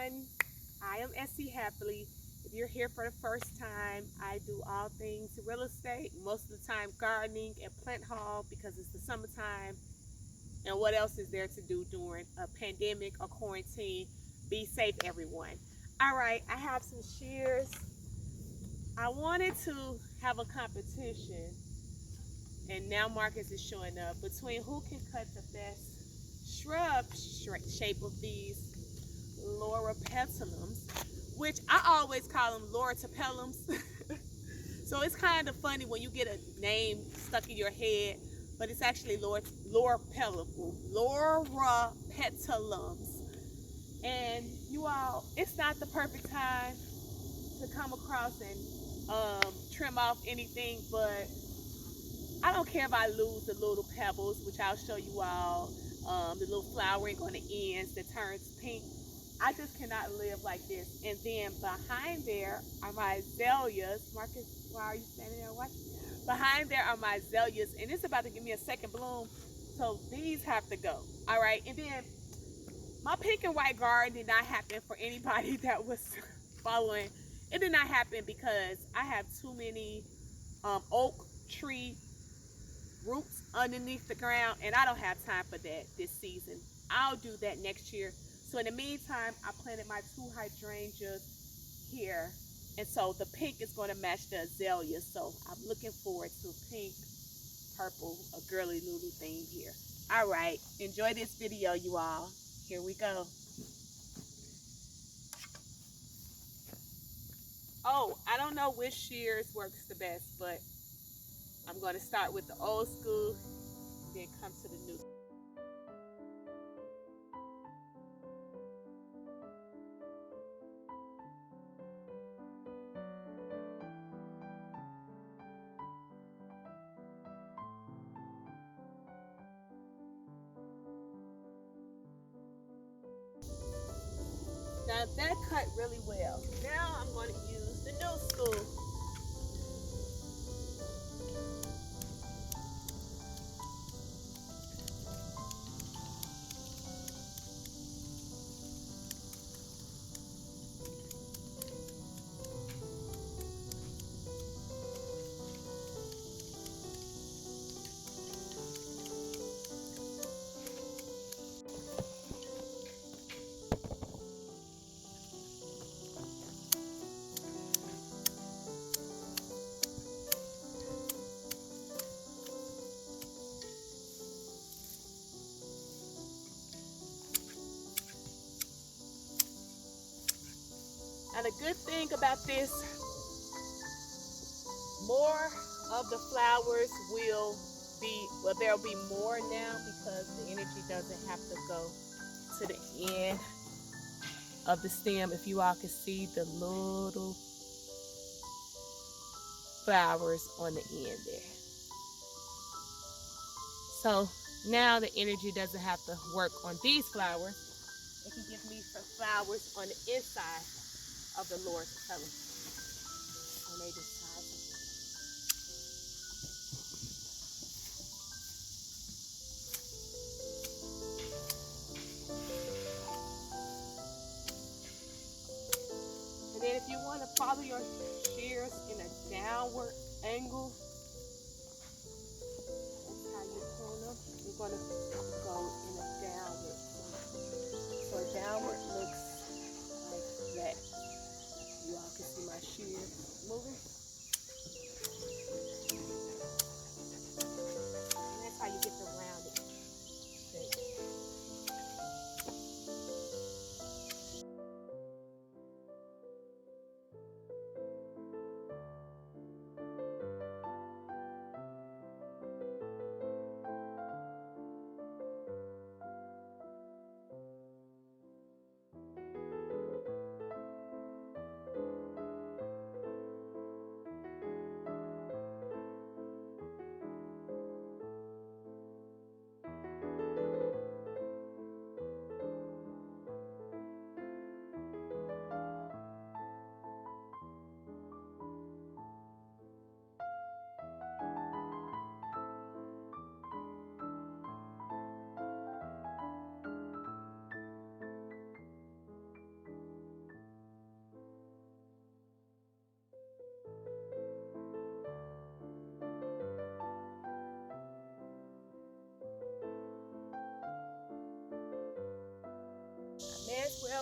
everyone. I am Essie Happily. If you're here for the first time, I do all things real estate, most of the time gardening and plant haul because it's the summertime. And what else is there to do during a pandemic or quarantine? Be safe, everyone. All right, I have some shears. I wanted to have a competition, and now Marcus is showing up, between who can cut the best shrub shape of these Loropetalums, which I always call them Loropetalums. So it's kind of funny when you get a name stuck in your head, but it's actually Loropetalums. And you all, it's not the perfect time to come across and trim off anything, but I don't care if I lose the little pebbles, which I'll show you all, the little flowering on the ends that turns pink. I just cannot live like this. And then behind there are my azaleas. Marcus, why are you standing there watching? Behind there are my azaleas, and it's about to give me a second bloom. So these have to go. All right. And then my pink and white garden did not happen for anybody that was following. It did not happen because I have too many oak tree roots underneath the ground, and I don't have time for that this season. I'll do that next year. So in the meantime, I planted my 2 hydrangeas here, and so the pink is going to match the azaleas. So I'm looking forward to pink, purple, a girly little theme here. All right, enjoy this video, you all. Here we go. Oh, I don't know which shears works the best, but I'm going to start with the old school, then come to the new. Now that cut really well. Now I'm going to use the new school. Now the good thing about this, more of the flowers will be, well, there'll be more now because the energy doesn't have to go to the end of the stem. If you all can see the little flowers on the end there. So now the energy doesn't have to work on these flowers. It can give me some flowers on the inside of the Loropetalum on either side. And then if you want to follow your shears in a downward angle, that's how you prune them. You're going to go in a downward. So downward looks like that. You all can see my shears moving. And that's how you get the rounded shape.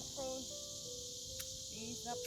up, Prune. Ease up.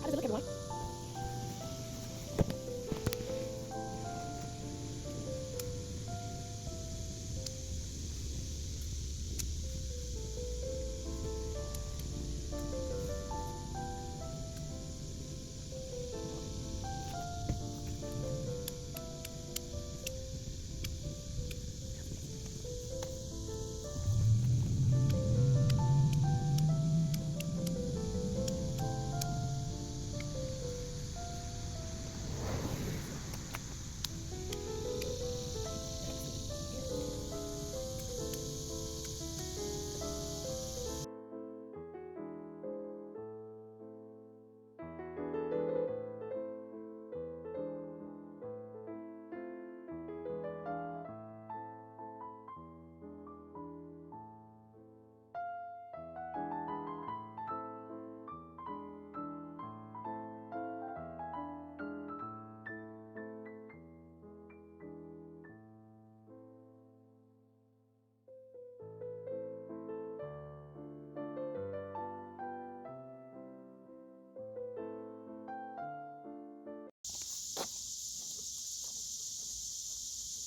How does it look, everyone?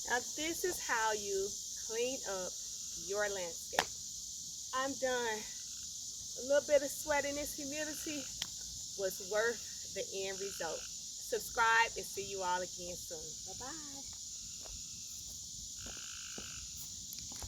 Now this is how you clean up your landscape. I'm done. A little bit of sweat in this humidity was worth the end result. Subscribe and see you all again soon. Bye-bye.